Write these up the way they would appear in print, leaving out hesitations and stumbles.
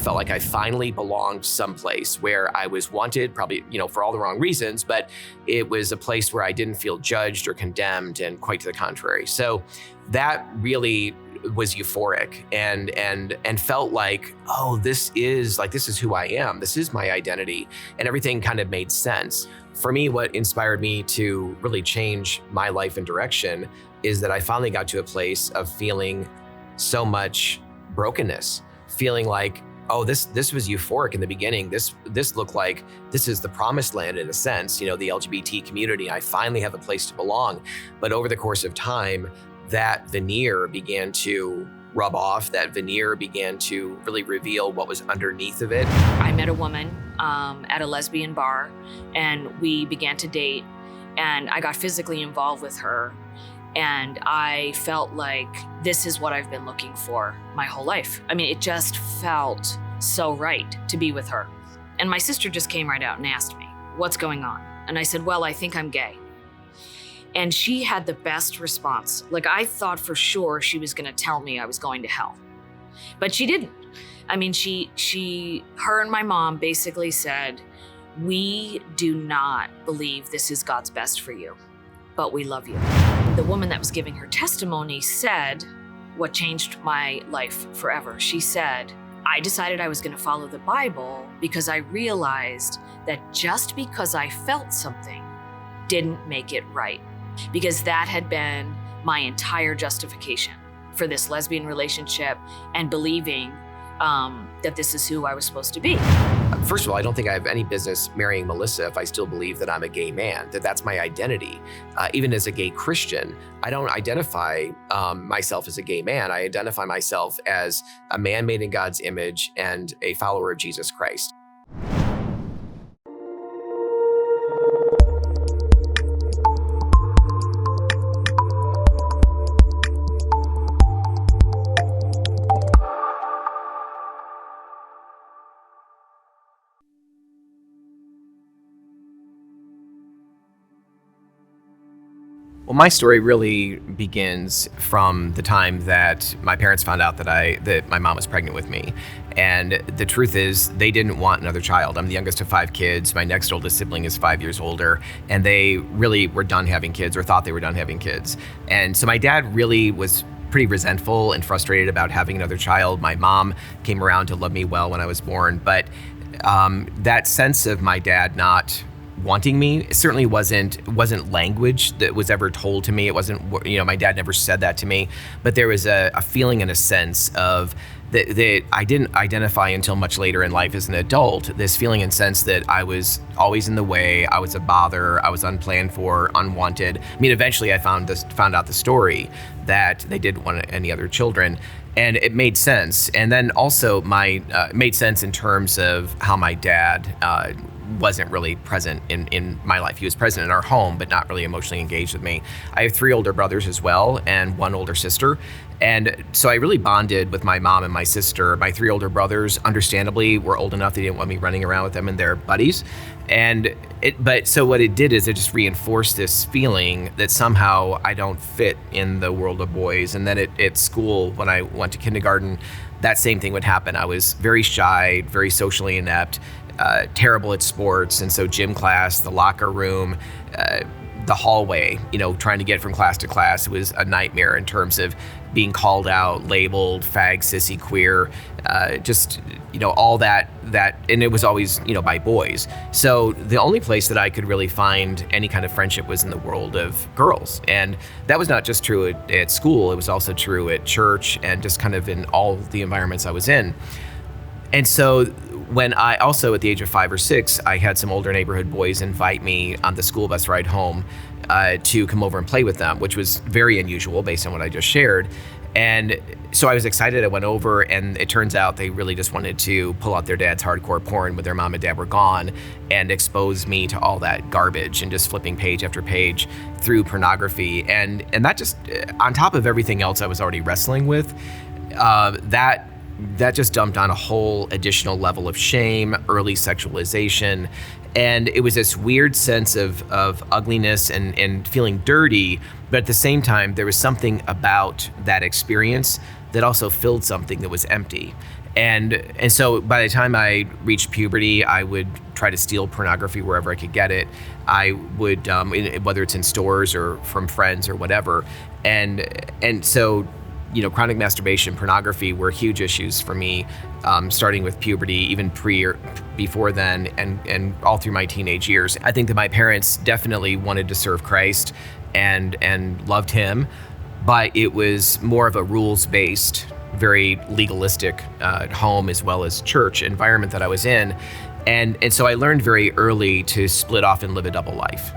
felt like I finally belonged someplace where I was wanted, probably, for all the wrong reasons, but it was a place where I didn't feel judged or condemned, and quite to the contrary. So that really was euphoric and felt like, oh, this is who I am. This is my identity. And everything kind of made sense. For me, what inspired me to really change my life and direction is that I finally got to a place of feeling so much brokenness, feeling like, oh, this was euphoric in the beginning. This looked like this is the promised land in a sense, the LGBT community. I finally have a place to belong. But over the course of time, that veneer began to rub off. That veneer began to really reveal what was underneath of it. I met a woman at a lesbian bar, and we began to date, and I got physically involved with her. And I felt like this is what I've been looking for my whole life. I mean, it just felt so right to be with her. And my sister just came right out and asked me, what's going on? And I said, well, I think I'm gay. And she had the best response. Like, I thought for sure she was gonna tell me I was going to hell, but she didn't. I mean, her and my mom basically said, we do not believe this is God's best for you, but we love you. The woman that was giving her testimony said what changed my life forever. She said, I decided I was gonna follow the Bible because I realized that just because I felt something didn't make it right. Because that had been my entire justification for this lesbian relationship and believing that this is who I was supposed to be. First of all, I don't think I have any business marrying Melissa if I still believe that I'm a gay man, that's my identity. Even as a gay Christian, I don't identify myself as a gay man. I identify myself as a man made in God's image and a follower of Jesus Christ. Well, my story really begins from the time that my parents found out that my mom was pregnant with me. And the truth is, they didn't want another child. I'm the youngest of 5 kids. My next oldest sibling is 5 years older, and they really were done having kids, or thought they were done having kids. And so my dad really was pretty resentful and frustrated about having another child. My mom came around to love me well when I was born, but that sense of my dad not wanting me, it certainly wasn't language that was ever told to me. It wasn't, my dad never said that to me, but there was a feeling and a sense of that I didn't identify until much later in life as an adult, this feeling and sense that I was always in the way, I was a bother, I was unplanned for, unwanted. I mean, eventually I found out the story that they didn't want any other children, and it made sense. And then also it made sense in terms of how my dad wasn't really present in my life. He was present in our home, but not really emotionally engaged with me. I have 3 older brothers as well, and 1 older sister. And so I really bonded with my mom and my sister. My 3 older brothers, understandably, were old enough they didn't want me running around with them and their buddies. So what it did is it just reinforced this feeling that somehow I don't fit in the world of boys. And then at school, when I went to kindergarten, that same thing would happen. I was very shy, very socially inept, terrible at sports. And so gym class, the locker room, the hallway, trying to get from class to class was a nightmare in terms of being called out, labeled, fag, sissy, queer, all that, and it was always, by boys. So the only place that I could really find any kind of friendship was in the world of girls. And that was not just true at school, it was also true at church and just kind of in all the environments I was in. And so when I also, at the age of 5 or 6, I had some older neighborhood boys invite me on the school bus ride home to come over and play with them, which was very unusual based on what I just shared. And so I was excited. I went over, and it turns out they really just wanted to pull out their dad's hardcore porn when their mom and dad were gone and expose me to all that garbage and just flipping page after page through pornography. And that just, on top of everything else I was already wrestling with, that just dumped on a whole additional level of shame, early sexualization. And it was this weird sense of ugliness and feeling dirty, but at the same time, there was something about that experience that also filled something that was empty. And so by the time I reached puberty, I would try to steal pornography wherever I could get it. I would, whether it's in stores or from friends or whatever. And so, chronic masturbation, pornography were huge issues for me, starting with puberty, even before then, and all through my teenage years. I think that my parents definitely wanted to serve Christ and loved him, but it was more of a rules-based, very legalistic home as well as church environment that I was in. And so I learned very early to split off and live a double life.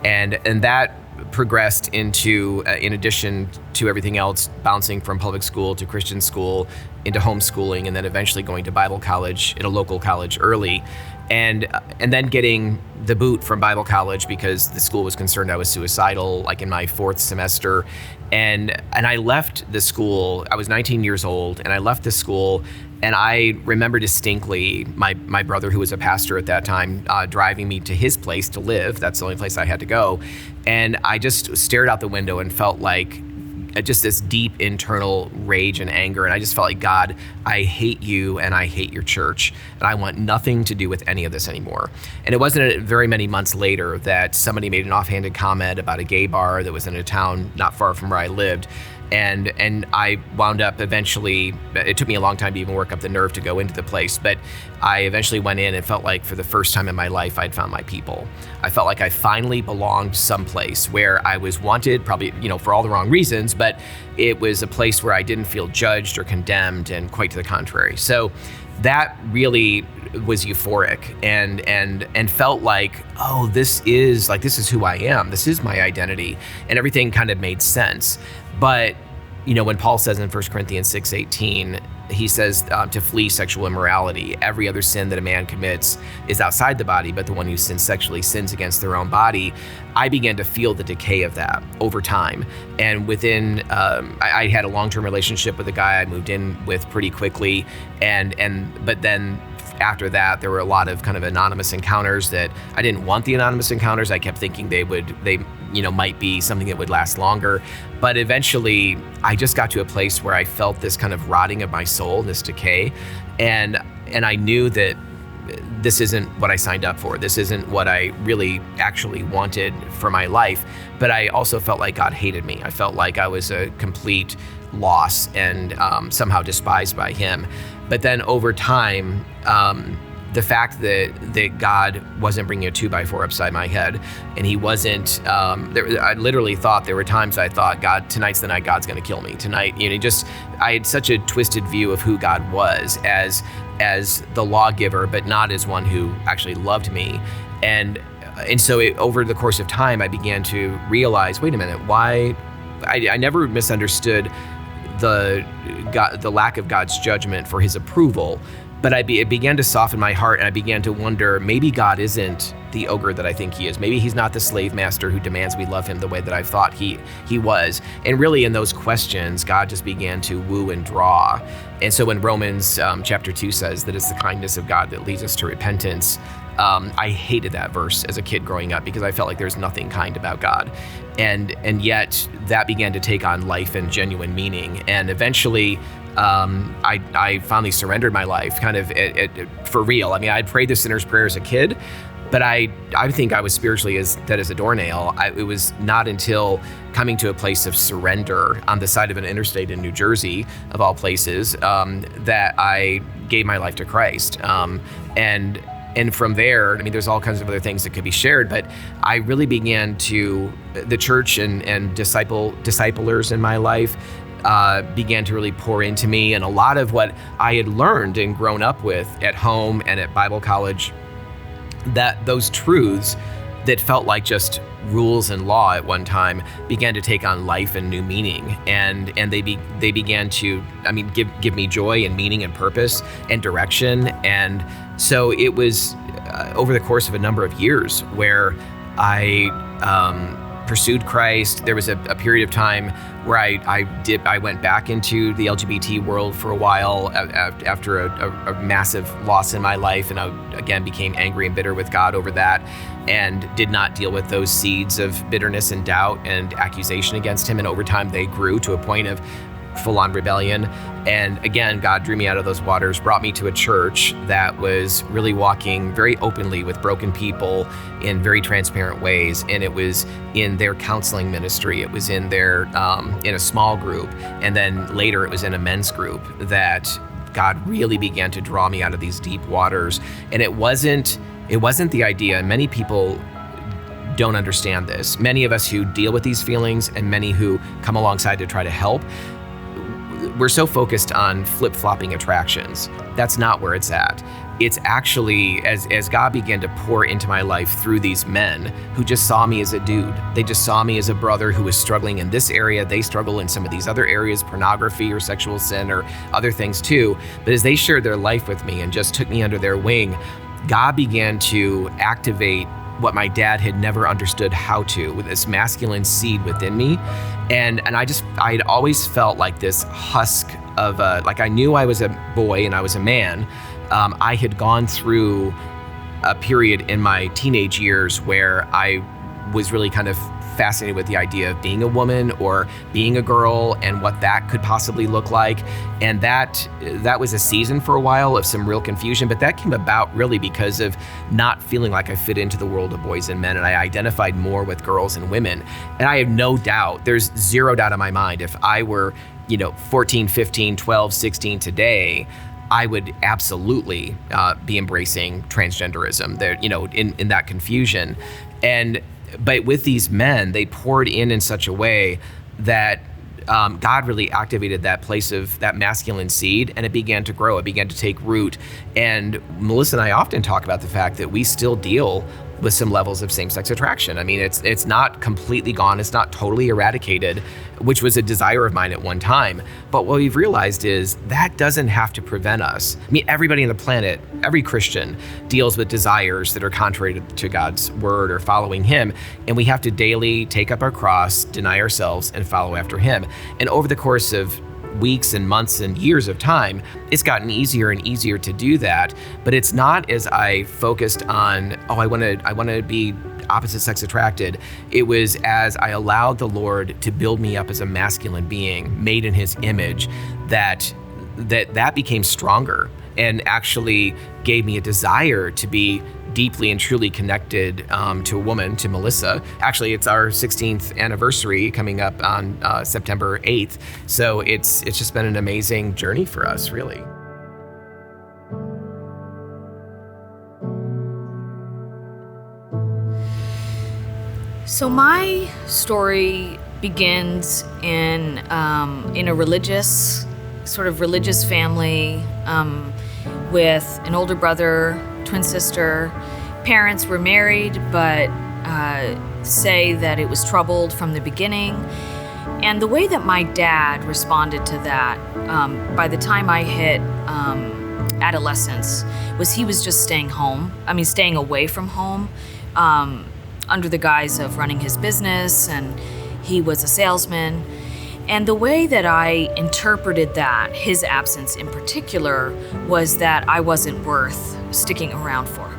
And that progressed into, in addition to everything else, bouncing from public school to Christian school into homeschooling, and then eventually going to Bible college at a local college early, and then getting the boot from Bible college because the school was concerned I was suicidal, like in my fourth semester. And I left the school. I was 19 years old, and I left the school. And I remember distinctly my brother, who was a pastor at that time, driving me to his place to live. That's the only place I had to go. And I just stared out the window and felt like just this deep internal rage and anger. And I just felt like, God, I hate you and I hate your church. And I want nothing to do with any of this anymore. And it wasn't very many months later that somebody made an offhanded comment about a gay bar that was in a town not far from where I lived. And I wound up eventually, it took me a long time to even work up the nerve to go into the place, but I eventually went in and felt like for the first time in my life, I'd found my people. I felt like I finally belonged someplace where I was wanted, probably, for all the wrong reasons, but it was a place where I didn't feel judged or condemned, and quite to the contrary. So that really was euphoric and felt like, oh, this is who I am. This is my identity, and everything kind of made sense. But when Paul says in 1 Corinthians 6:18, he says to flee sexual immorality. Every other sin that a man commits is outside the body, but the one who sins sexually sins against their own body. I began to feel the decay of that over time. And within, I had a long-term relationship with a guy I moved in with pretty quickly. But then after that, there were a lot of kind of anonymous encounters that I didn't want the anonymous encounters. I kept thinking they might be something that would last longer. But eventually, I just got to a place where I felt this kind of rotting of my soul, this decay. And I knew that this isn't what I signed up for. This isn't what I really actually wanted for my life. But I also felt like God hated me. I felt like I was a complete loss and somehow despised by him. But then over time, the fact that God wasn't bringing a 2x4 upside my head, and he wasn't, I literally thought, there were times I thought, God, tonight's the night God's gonna kill me. Tonight, I had such a twisted view of who God was as the lawgiver, but not as one who actually loved me. And so over the course of time, I began to realize, wait a minute, why, I never misunderstood the lack of God's judgment for his approval, but it began to soften my heart, and I began to wonder, maybe God isn't the ogre that I think he is. Maybe he's not the slave master who demands we love him the way that I thought he was. And really in those questions, God just began to woo and draw. And so when Romans chapter 2 says that it's the kindness of God that leads us to repentance, I hated that verse as a kid growing up because I felt like there's nothing kind about God. And yet that began to take on life and genuine meaning. And eventually, I finally surrendered my life kind of for real. I mean, I'd prayed the sinner's prayer as a kid, but I think I was spiritually as dead as a doornail. It was not until coming to a place of surrender on the side of an interstate in New Jersey, of all places, that I gave my life to Christ. And from there, I mean, there's all kinds of other things that could be shared, but I really began the church and disciplers in my life began to really pour into me. And a lot of what I had learned and grown up with at home and at Bible college, that those truths that felt like just rules and law at one time began to take on life and new meaning. And they began to, give me joy and meaning and purpose and direction. And so it was over the course of a number of years where I pursued Christ. There was a period of time where I went back into the LGBT world for a while after a massive loss in my life, and I again became angry and bitter with God over that, and did not deal with those seeds of bitterness and doubt and accusation against him. And over time they grew to a point of full-on rebellion. And again, God drew me out of those waters, brought me to a church that was really walking very openly with broken people in very transparent ways. And it was in their counseling ministry. It was in their in a small group. And then later it was in a men's group that God really began to draw me out of these deep waters. And it wasn't the idea. Many people don't understand this. Many of us who deal with these feelings and many who come alongside to try to help, we're so focused on flip-flopping attractions. That's not where it's at. It's actually, as God began to pour into my life through these men who just saw me as a dude. They just saw me as a brother who was struggling in this area. They struggle in some of these other areas, pornography or sexual sin or other things too. But as they shared their life with me and just took me under their wing, God began to activate what my dad had never understood how to, with this masculine seed within me. And I'd always felt like this husk of like I knew I was a boy and I was a man. I had gone through a period in my teenage years where I was really kind of fascinated with the idea of being a woman or being a girl and what that could possibly look like. And that was a season for a while of some real confusion, but that came about really because of not feeling like I fit into the world of boys and men, and I identified more with girls and women. And I have no doubt, there's zero doubt in my mind, if I were 14, 15, 12, 16 today, I would absolutely be embracing transgenderism there, in that confusion. But with these men, they poured in such a way that God really activated that place of that masculine seed, and it began to grow. It began to take root. And Melissa and I often talk about the fact that we still deal with some levels of same-sex attraction. I mean, it's not completely gone. It's not totally eradicated, which was a desire of mine at one time. But what we've realized is that doesn't have to prevent us. I mean, everybody on the planet, every Christian deals with desires that are contrary to God's word or following him. And we have to daily take up our cross, deny ourselves, and follow after him. And over the course of weeks and months and years of time, it's gotten easier and easier to do that. But it's not as I focused on, I want to be opposite sex attracted. It was as I allowed the Lord to build me up as a masculine being made in his image that became stronger and actually gave me a desire to be deeply and truly connected to a woman, to Melissa. Actually, it's our 16th anniversary coming up on September 8th. So it's just been an amazing journey for us, really. So my story begins in a religious family with an older brother, twin sister. Parents were married, but say that it was troubled from the beginning. And the way that my dad responded to that, by the time I hit adolescence, was he was just staying away from home, under the guise of running his business, and he was a salesman. And the way that I interpreted that, his absence in particular, was that I wasn't worth sticking around for.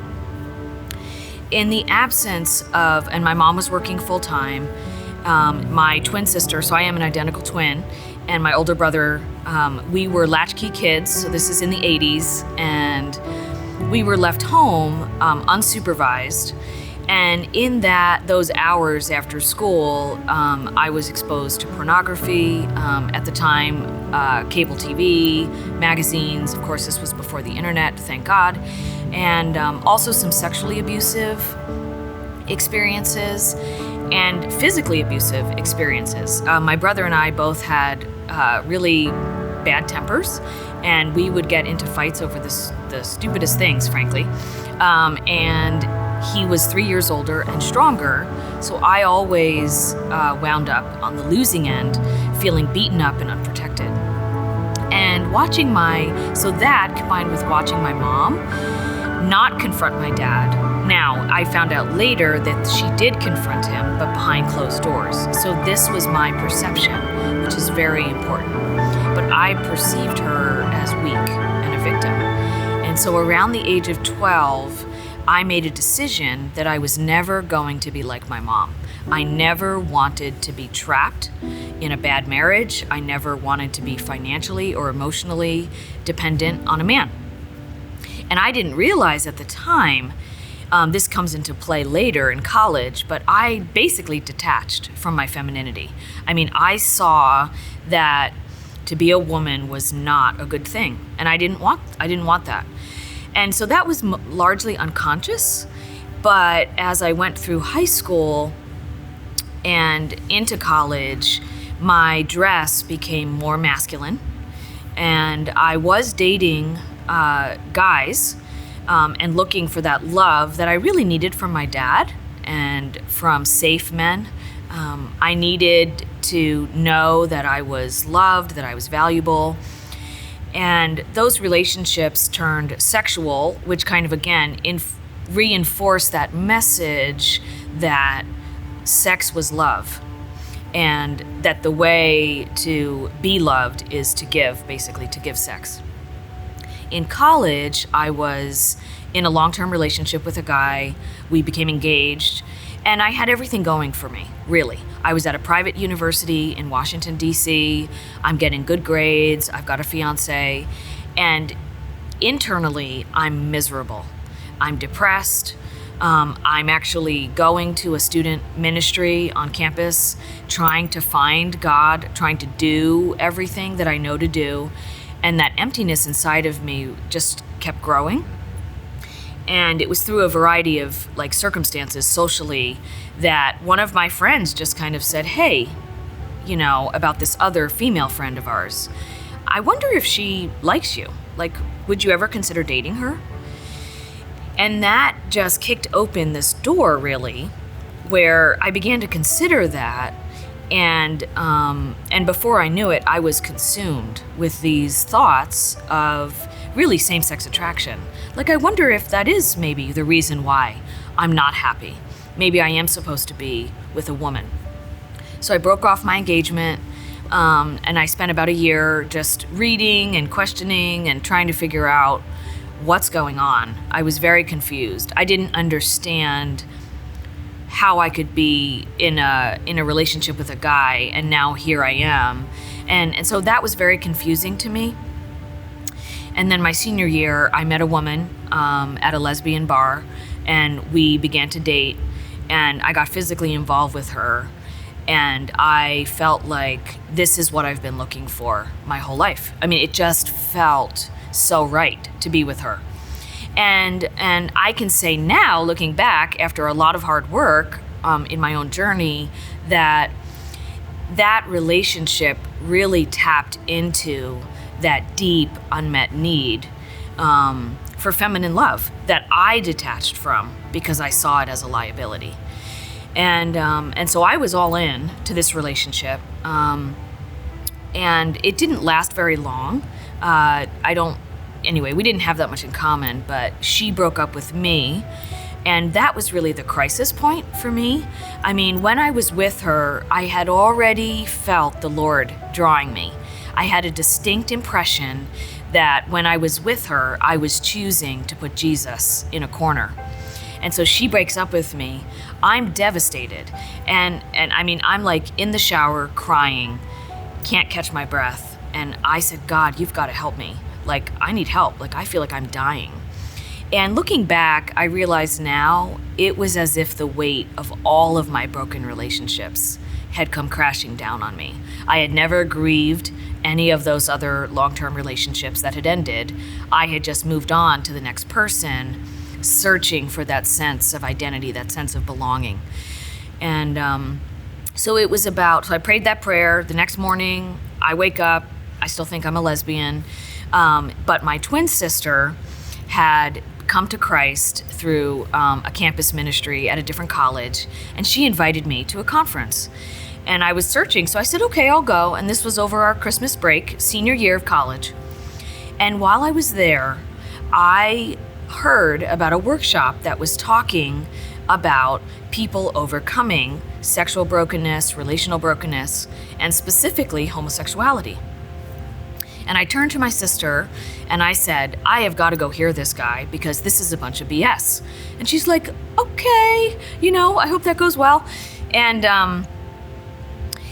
In the absence of, and my mom was working full time, my twin sister, so I am an identical twin, and my older brother, we were latchkey kids, so this is in the 80s, and we were left home unsupervised. And in those hours after school, I was exposed to pornography, at the time, cable TV, magazines. Of course, this was before the internet, thank God. And also some sexually abusive experiences and physically abusive experiences. My brother and I both had really bad tempers, and we would get into fights over the stupidest things, frankly. And he was 3 years older and stronger, so I always wound up on the losing end, feeling beaten up and unprotected. And so that combined with watching my mom not confront my dad. Now, I found out later that she did confront him, but behind closed doors. So this was my perception, which is very important. But I perceived her as weak and a victim. And so around the age of 12, I made a decision that I was never going to be like my mom. I never wanted to be trapped in a bad marriage. I never wanted to be financially or emotionally dependent on a man. And I didn't realize at the time, this comes into play later in college, but I basically detached from my femininity. I mean, I saw that to be a woman was not a good thing, and I didn't want that. And so that was largely unconscious. But as I went through high school and into college, my dress became more masculine, and I was dating guys and looking for that love that I really needed from my dad and from safe men. I needed to know that I was loved, that I was valuable. And those relationships turned sexual, which kind of, again, reinforced that message that sex was love and that the way to be loved is to give, basically to give sex. In college, I was in a long-term relationship with a guy. We became engaged, and I had everything going for me, really. I was at a private university in Washington, D.C. I'm getting good grades. I've got a fiance. And internally, I'm miserable. I'm depressed. I'm actually going to a student ministry on campus, trying to find God, trying to do everything that I know to do. And that emptiness inside of me just kept growing. And it was through a variety of circumstances socially that one of my friends just kind of said, hey, about this other female friend of ours. I wonder if she likes you. Would you ever consider dating her? And that just kicked open this door, really, where I began to consider that. And before I knew it, I was consumed with these thoughts of really same-sex attraction. I wonder if that is maybe the reason why I'm not happy. Maybe I am supposed to be with a woman. So I broke off my engagement, and I spent about a year just reading and questioning and trying to figure out what's going on. I was very confused. I didn't understand how I could be in a relationship with a guy, and now here I am. And so that was very confusing to me. And then my senior year, I met a woman at a lesbian bar, and we began to date, and I got physically involved with her, and I felt like this is what I've been looking for my whole life. I mean, it just felt so right to be with her. And I can say now, looking back after a lot of hard work in my own journey, that relationship really tapped into that deep unmet need for feminine love that I detached from because I saw it as a liability. And so I was all in to this relationship, and it didn't last very long. Anyway, we didn't have that much in common, but she broke up with me, and that was really the crisis point for me. I mean, when I was with her, I had already felt the Lord drawing me. I had a distinct impression that when I was with her, I was choosing to put Jesus in a corner. And so she breaks up with me. I'm devastated. And I mean, I'm in the shower crying, can't catch my breath. And I said, God, you've got to help me. I need help. I feel like I'm dying. And looking back, I realize now it was as if the weight of all of my broken relationships had come crashing down on me. I had never grieved any of those other long-term relationships that had ended. I had just moved on to the next person, searching for that sense of identity, that sense of belonging. And so it was so I prayed that prayer. The next morning, I wake up, I still think I'm a lesbian. But my twin sister had come to Christ through a campus ministry at a different college, and she invited me to a conference. And I was searching, so I said, okay, I'll go. And this was over our Christmas break, senior year of college. And while I was there, I heard about a workshop that was talking about people overcoming sexual brokenness, relational brokenness, and specifically homosexuality. And I turned to my sister and I said, I have got to go hear this guy because this is a bunch of BS. And she's like, okay, I hope that goes well. And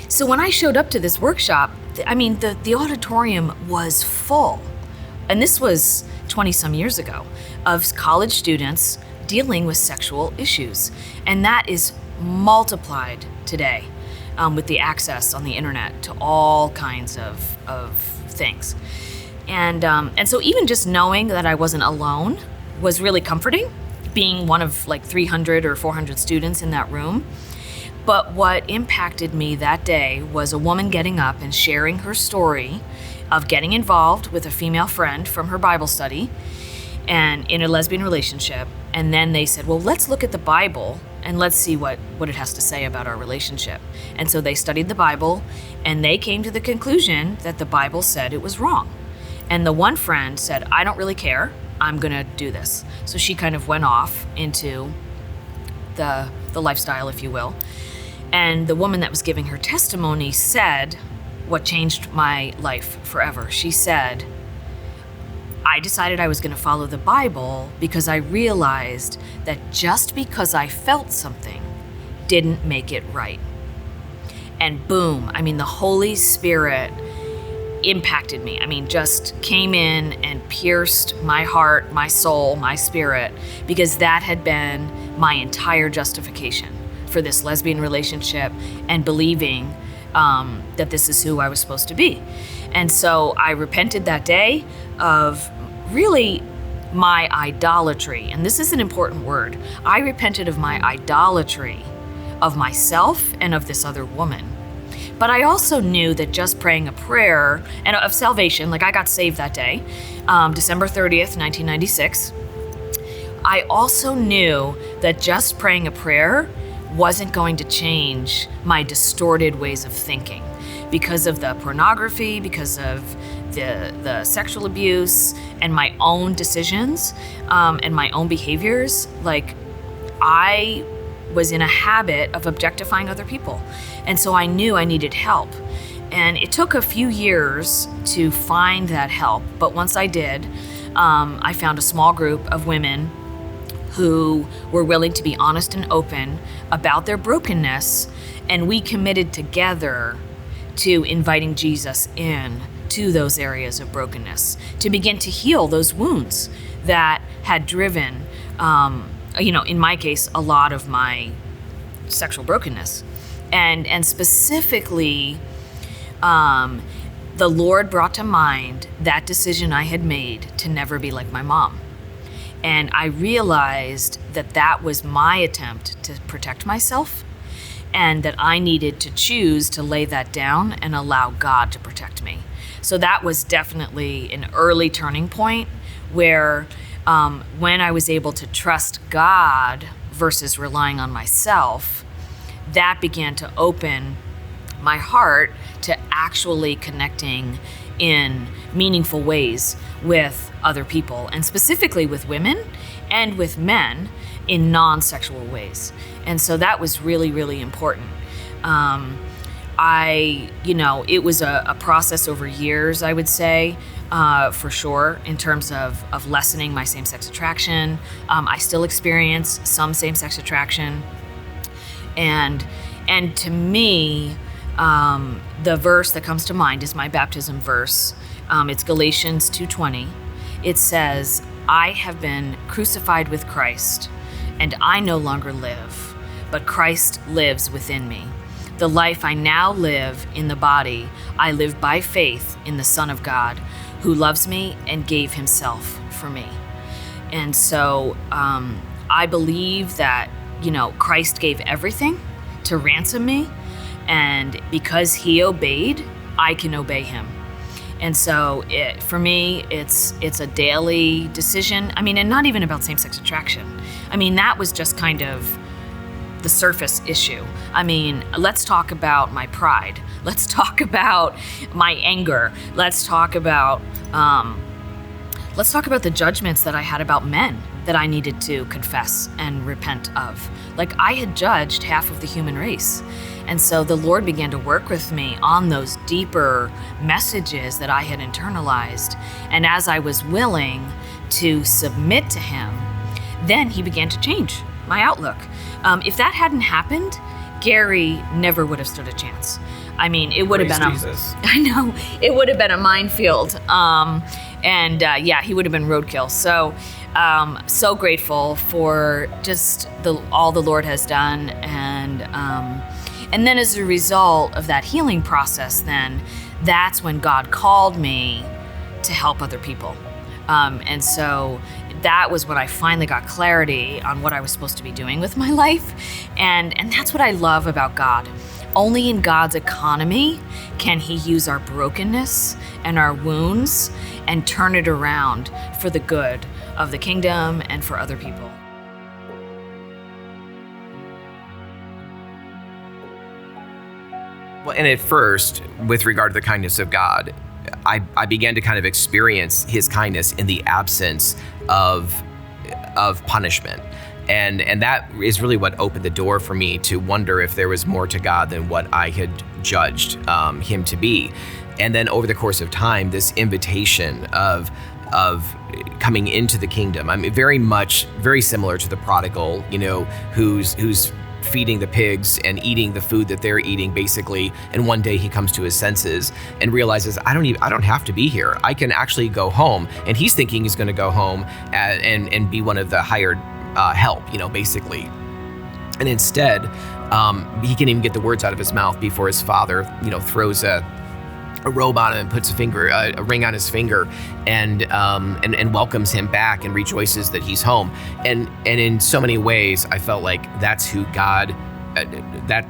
so when I showed up to this workshop, the auditorium was full. And this was 20 some years ago, of college students dealing with sexual issues. And that is multiplied today with the access on the internet to all kinds of things. And so even just knowing that I wasn't alone was really comforting, being one of like 300 or 400 students in that room. But what impacted me that day was a woman getting up and sharing her story of getting involved with a female friend from her Bible study and in a lesbian relationship. And then they said, well, let's look at the Bible and let's see what it has to say about our relationship. And so they studied the Bible and they came to the conclusion that the Bible said it was wrong. And the one friend said, I don't really care. I'm going to do this. So she kind of went off into the lifestyle, if you will. And the woman that was giving her testimony said what changed my life forever. She said, I decided I was going to follow the Bible because I realized that just because I felt something didn't make it right. And boom, the Holy Spirit impacted me. Just came in and pierced my heart, my soul, my spirit, because that had been my entire justification for this lesbian relationship and believing that this is who I was supposed to be. And so I repented that day of really my idolatry. And this is an important word. I repented of my idolatry of myself and of this other woman. But I also knew that just praying a prayer and of salvation, like I got saved that day, December 30th, 1996. I also knew that just praying a prayer wasn't going to change my distorted ways of thinking because of the pornography, because of the sexual abuse and my own decisions and my own behaviors. Like I was in a habit of objectifying other people. And so I knew I needed help. And it took a few years to find that help. But once I did, I found a small group of women who were willing to be honest and open about their brokenness. And we committed together to inviting Jesus in to those areas of brokenness, to begin to heal those wounds that had driven, in my case, a lot of my sexual brokenness. And specifically, the Lord brought to mind that decision I had made to never be like my mom. And I realized that that was my attempt to protect myself and that I needed to choose to lay that down and allow God to protect me. So that was definitely an early turning point where when I was able to trust God versus relying on myself, that began to open my heart to actually connecting in meaningful ways with other people, and specifically with women and with men in non-sexual ways. And so that was really, really important. It was a process over years, I would say, for sure, in terms of lessening my same-sex attraction. I still experience some same-sex attraction. And to me, the verse that comes to mind is my baptism verse. It's Galatians 2:20. It says, I have been crucified with Christ, and I no longer live, but Christ lives within me. The life I now live in the body, I live by faith in the Son of God, who loves me and gave himself for me. And so I believe that, Christ gave everything to ransom me, and because he obeyed, I can obey him. And so for me, it's a daily decision. And not even about same-sex attraction. That was just kind of the surface issue. Let's talk about my pride. Let's talk about my anger. Let's talk about the judgments that I had about men that I needed to confess and repent of. Like I had judged half of the human race. And so the Lord began to work with me on those deeper messages that I had internalized. And as I was willing to submit to him, then he began to change my outlook. If that hadn't happened, Garry never would have stood a chance. I mean, it would have been Jesus. I know, it would have been a minefield. He would have been roadkill. So grateful for just all the Lord has done, and then as a result of that healing process, then that's when God called me to help other people, and so that was when I finally got clarity on what I was supposed to be doing with my life, and that's what I love about God. Only in God's economy can He use our brokenness and our wounds and turn it around for the good of the kingdom and for other people. Well, and at first, with regard to the kindness of God, I began to kind of experience His kindness in the absence of punishment. And that is really what opened the door for me to wonder if there was more to God than what I had judged Him to be. And then over the course of time, this invitation of coming into the kingdom, I mean, very similar to the prodigal, who's feeding the pigs and eating the food that they're eating, basically. And one day he comes to his senses and realizes, I don't have to be here. I can actually go home. And he's thinking he's going to go home and be one of the hired help, basically. And instead, he can't even get the words out of his mouth before his father, throws a robe on him and puts a ring on his finger, and welcomes him back and rejoices that he's home. And in so many ways, I felt like that's who God, that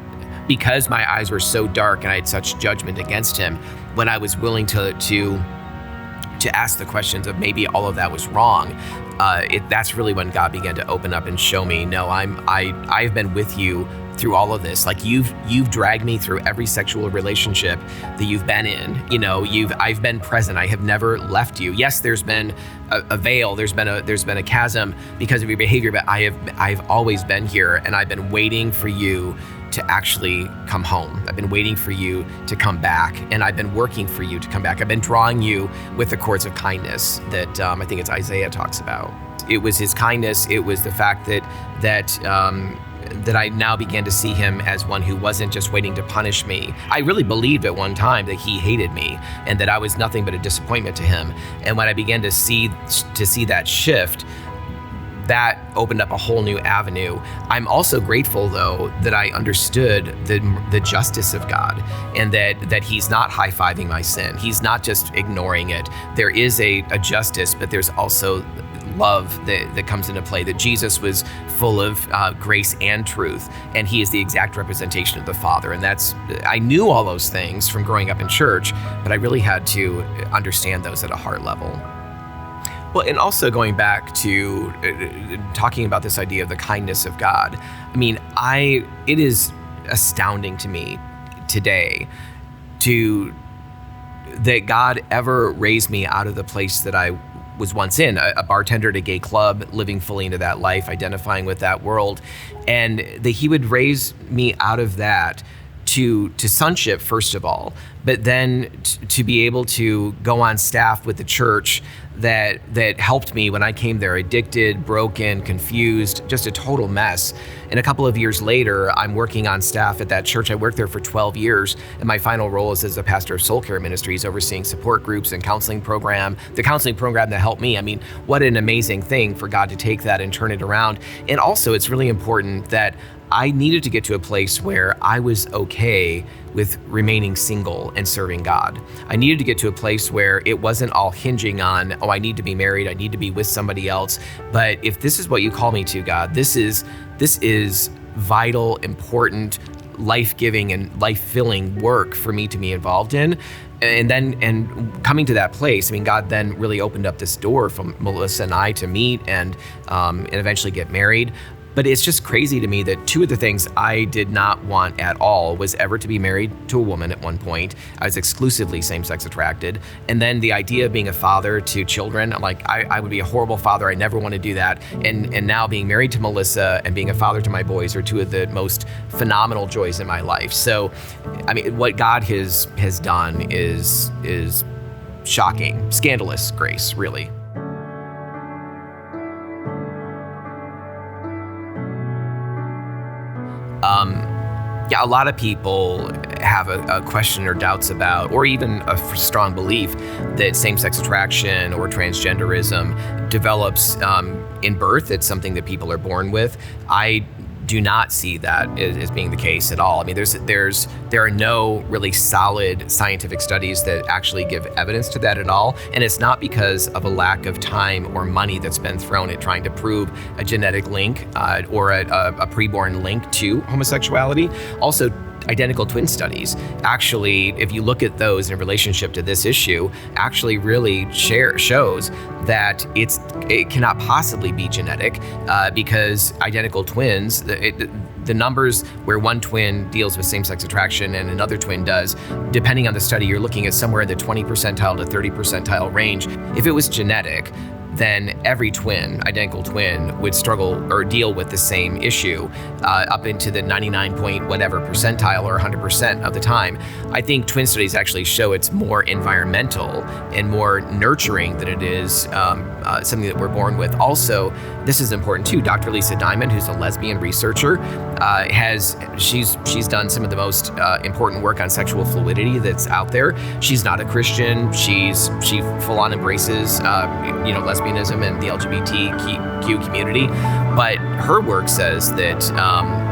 because my eyes were so dark and I had such judgment against him, when I was willing to ask the questions of maybe all of that was wrong, that's really when God began to open up and show me, no, I've been with you through all of this. Like you've dragged me through every sexual relationship that you've been in. I've been present. I have never left you. Yes, there's been a veil. There's been a chasm because of your behavior, but I've always been here, and I've been waiting for you to actually come home. I've been waiting for you to come back, and I've been working for you to come back. I've been drawing you with the cords of kindness that I think it's Isaiah talks about. It was his kindness. It was the fact that I now began to see him as one who wasn't just waiting to punish me. I really believed at one time that he hated me and that I was nothing but a disappointment to him. And when I began to see that shift, that opened up a whole new avenue. I'm also grateful, though, that I understood the justice of God, and that he's not high-fiving my sin. He's not just ignoring it. There is a justice, but there's also love that comes into play, that Jesus was full of grace and truth, and he is the exact representation of the Father. And I knew all those things from growing up in church, but I really had to understand those at a heart level. Well, and also going back to talking about this idea of the kindness of God, I mean, it is astounding to me today that God ever raised me out of the place that I was once in, a bartender at a gay club, living fully into that life, identifying with that world, and that he would raise me out of that to sonship, first of all, but then to be able to go on staff with the church that helped me when I came there, addicted, broken, confused, just a total mess. And a couple of years later, I'm working on staff at that church. I worked there for 12 years, and my final role is as the pastor of Soul Care Ministries, overseeing support groups and counseling program, the counseling program that helped me. I mean, what an amazing thing for God to take that and turn it around. And also, it's really important that I needed to get to a place where I was okay with remaining single and serving God. I needed to get to a place where it wasn't all hinging on, I need to be married, I need to be with somebody else. But if this is what you call me to, God, this is vital, important, life-giving and life-filling work for me to be involved in. And coming to that place, I mean, God then really opened up this door for Melissa and I to meet and eventually get married. But it's just crazy to me that two of the things I did not want at all was ever to be married to a woman at one point. I was exclusively same-sex attracted. And then the idea of being a father to children, I'm like, I would be a horrible father. I never want to do that. And now being married to Melissa and being a father to my boys are two of the most phenomenal joys in my life. So, I mean, what God has done is shocking, scandalous grace, really. Yeah, a lot of people have a question or doubts about, or even a strong belief that same-sex attraction or transgenderism develops in birth. It's something that people are born with. I do not see that as being the case at all. I mean, there are no really solid scientific studies that actually give evidence to that at all. And it's not because of a lack of time or money that's been thrown at trying to prove a genetic link or a preborn link to homosexuality. Also, identical twin studies actually, if you look at those in relationship to this issue, actually really shows that it cannot possibly be genetic because identical twins, the numbers where one twin deals with same-sex attraction and another twin does, depending on the study, you're looking at somewhere in the 20 percentile to 30 percentile range. If it was genetic, then every twin, identical twin, would struggle or deal with the same issue up into the 99 point whatever percentile or 100% of the time. I think twin studies actually show it's more environmental and more nurturing than it is something that we're born with. Also, this is important too. Dr. Lisa Diamond, who's a lesbian researcher, she's done some of the most important work on sexual fluidity that's out there. She's not a Christian. She full on embraces lesbianism and the LGBTQ community, but her work says that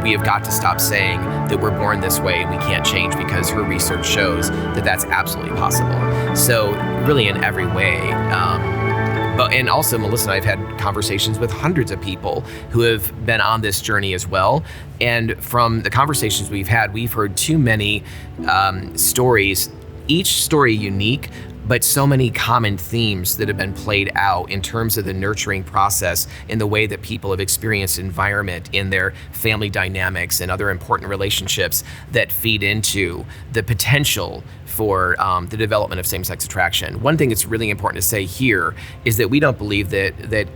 we have got to stop saying that we're born this way and we can't change, because her research shows that that's absolutely possible. So really in every way. And also, Melissa and I have had conversations with hundreds of people who have been on this journey as well. And from the conversations we've had, we've heard too many stories, each story unique, but so many common themes that have been played out in terms of the nurturing process in the way that people have experienced environment in their family dynamics and other important relationships that feed into the potential for the development of same-sex attraction. One thing that's really important to say here is that we don't believe that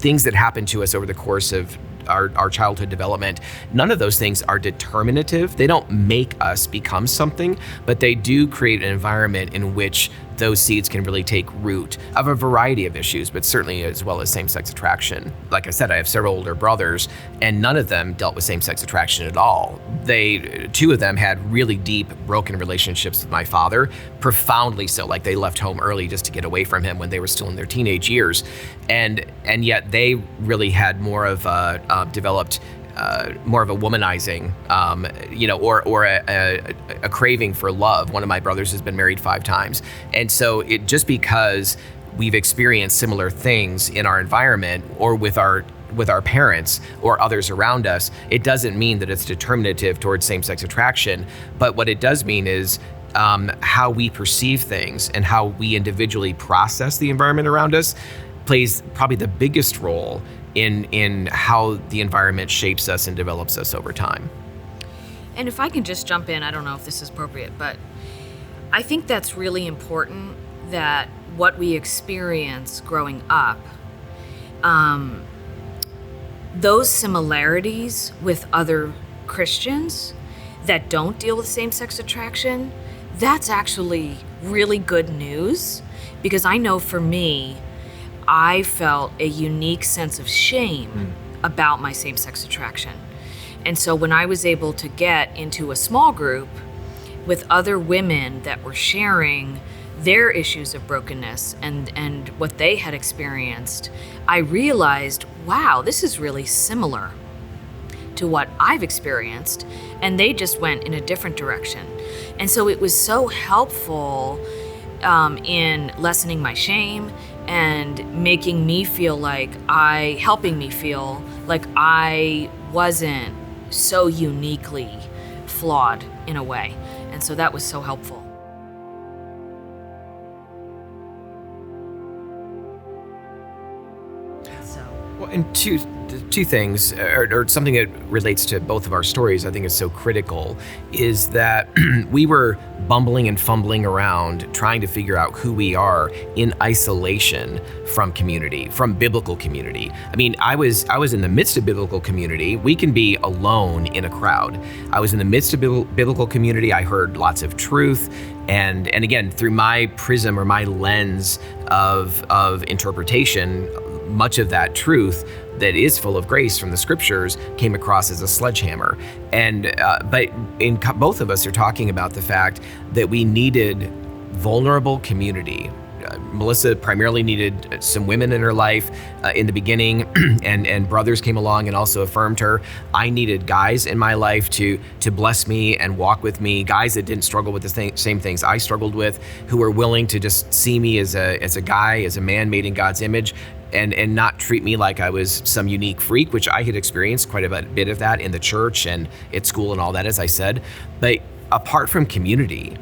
things that happen to us over the course of our childhood development, none of those things are determinative. They don't make us become something, but they do create an environment in which those seeds can really take root of a variety of issues, but certainly as well as same-sex attraction. Like I said, I have several older brothers, and none of them dealt with same-sex attraction at all. Two of them had really deep, broken relationships with my father, profoundly so, like they left home early just to get away from him when they were still in their teenage years. And yet they really had more of developed more of a womanizing, or a craving for love. One of my brothers has been married 5 times. And so just because we've experienced similar things in our environment or with our parents or others around us, it doesn't mean that it's determinative towards same-sex attraction. But what it does mean is how we perceive things and how we individually process the environment around us plays probably the biggest role in how the environment shapes us and develops us over time. And if I can just jump in, I don't know if this is appropriate, but I think that's really important, that what we experience growing up, those similarities with other Christians that don't deal with same-sex attraction, that's actually really good news, because I know for me, I felt a unique sense of shame about my same-sex attraction. And so when I was able to get into a small group with other women that were sharing their issues of brokenness and what they had experienced, I realized, wow, this is really similar to what I've experienced, and they just went in a different direction. And so it was so helpful in lessening my shame and making me feel helping me feel like I wasn't so uniquely flawed in a way. And so that was so helpful. Well, and two things, or something that relates to both of our stories, I think is so critical, is that we were bumbling and fumbling around trying to figure out who we are in isolation from community, from biblical community. I mean, I was in the midst of biblical community. We can be alone in a crowd. I was in the midst of biblical community. I heard lots of truth. And again, through my prism or my lens of interpretation, much of that truth that is full of grace from the scriptures came across as a sledgehammer. And but both of us are talking about the fact that we needed vulnerable community. Melissa primarily needed some women in her life in the beginning, and brothers came along and also affirmed her. I needed guys in my life to bless me and walk with me, guys that didn't struggle with the same things I struggled with, who were willing to just see me as a guy, as a man made in God's image, and not treat me like I was some unique freak, which I had experienced quite a bit of that in the church and at school and all that, as I said. But apart from community,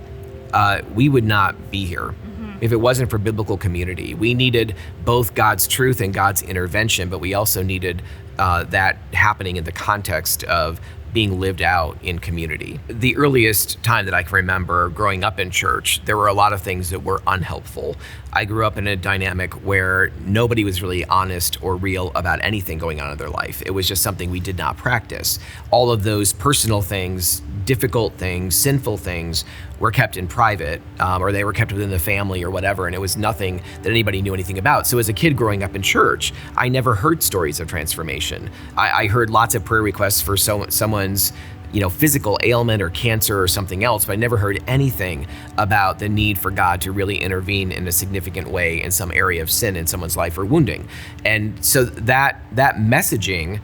we would not be here if it wasn't for biblical community. We needed both God's truth and God's intervention, but we also needed that happening in the context of being lived out in community. The earliest time that I can remember growing up in church, there were a lot of things that were unhelpful. I grew up in a dynamic where nobody was really honest or real about anything going on in their life. It was just something we did not practice. All of those personal things, difficult things, sinful things were kept in private, or they were kept within the family or whatever, and it was nothing that anybody knew anything about. So as a kid growing up in church, I never heard stories of transformation. I heard lots of prayer requests for someone's physical ailment or cancer or something else, but I never heard anything about the need for God to really intervene in a significant way in some area of sin in someone's life or wounding. And so that messaging,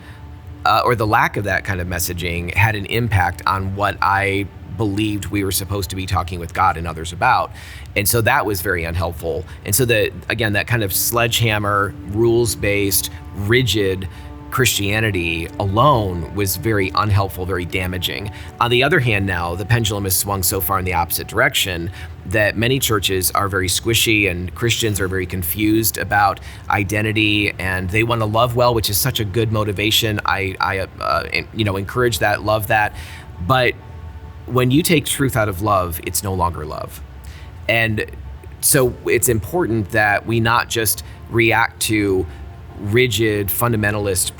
or the lack of that kind of messaging, had an impact on what I believed we were supposed to be talking with God and others about. And so that was very unhelpful. And so that kind of sledgehammer, rules-based, rigid Christianity alone was very unhelpful, very damaging. On the other hand, now the pendulum has swung so far in the opposite direction that many churches are very squishy and Christians are very confused about identity, and they want to love well, which is such a good motivation. I encourage that, love that. But when you take truth out of love, it's no longer love. And so it's important that we not just react to rigid, fundamentalist,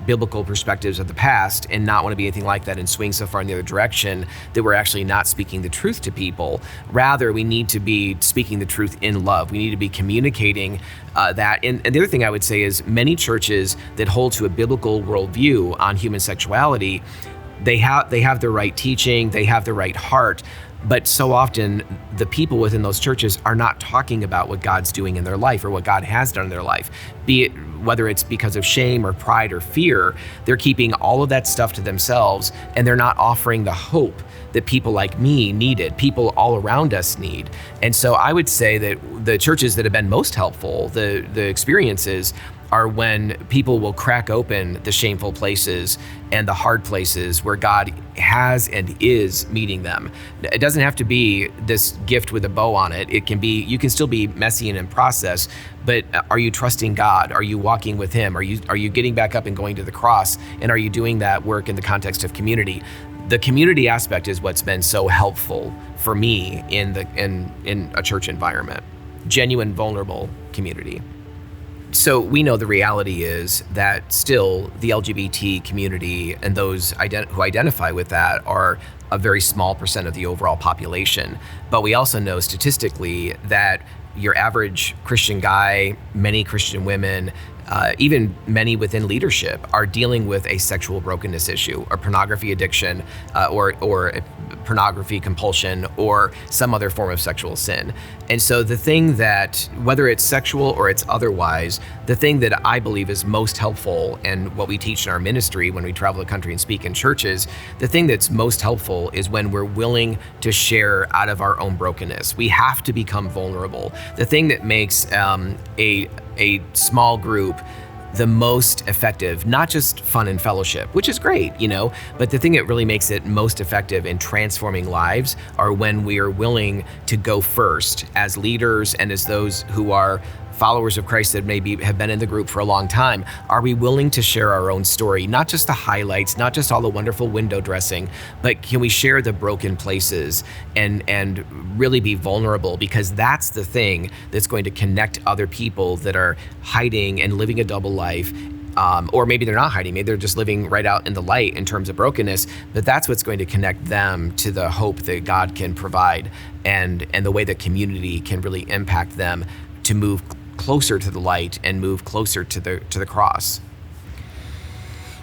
biblical perspectives of the past and not want to be anything like that and swing so far in the other direction that we're actually not speaking the truth to people. Rather, we need to be speaking the truth in love. We need to be communicating that. And the other thing I would say is many churches that hold to a biblical worldview on human sexuality, they have the right teaching, they have the right heart, but so often the people within those churches are not talking about what God's doing in their life or what God has done in their life, be it whether it's because of shame or pride or fear. They're keeping all of that stuff to themselves, and they're not offering the hope that people like me needed, people all around us need. And so I would say that the churches that have been most helpful, the experiences, are when people will crack open the shameful places and the hard places where God has and is meeting them. It doesn't have to be this gift with a bow on it. It can be, you can still be messy and in process, but are you trusting God? Are you walking with Him? Are you getting back up and going to the cross? And are you doing that work in the context of community? The community aspect is what's been so helpful for me in a church environment. Genuine, vulnerable community. So we know the reality is that still the LGBT community and those who identify with that are a very small percent of the overall population. But we also know statistically that your average Christian guy, many Christian women, even many within leadership are dealing with a sexual brokenness issue, or pornography addiction, or pornography compulsion, or some other form of sexual sin. And so the thing that, whether it's sexual or it's otherwise, the thing that I believe is most helpful, and what we teach in our ministry when we travel the country and speak in churches, the thing that's most helpful is when we're willing to share out of our own brokenness. We have to become vulnerable. The thing that makes a small group the most effective, not just fun and fellowship, which is great, but the thing that really makes it most effective in transforming lives are when we are willing to go first as leaders and as those who are followers of Christ that maybe have been in the group for a long time. Are we willing to share our own story? Not just the highlights, not just all the wonderful window dressing, but can we share the broken places and really be vulnerable? Because that's the thing that's going to connect other people that are hiding and living a double life. Or maybe they're not hiding, maybe they're just living right out in the light in terms of brokenness, but that's what's going to connect them to the hope that God can provide and the way that community can really impact them to move closer to the light and move closer to the cross.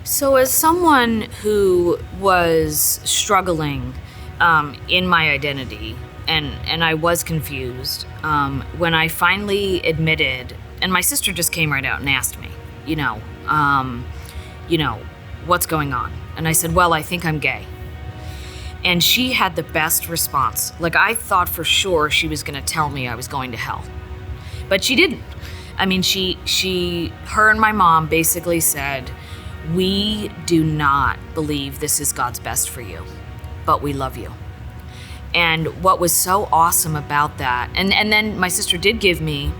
So as someone who was struggling in my identity, and I was confused, when I finally admitted, and my sister just came right out and asked me, what's going on? And I said, well, I think I'm gay. And she had the best response. Like, I thought for sure she was gonna tell me I was going to hell. But she didn't. I mean, her and my mom basically said, we do not believe this is God's best for you, but we love you. And what was so awesome about that, and then my sister did give me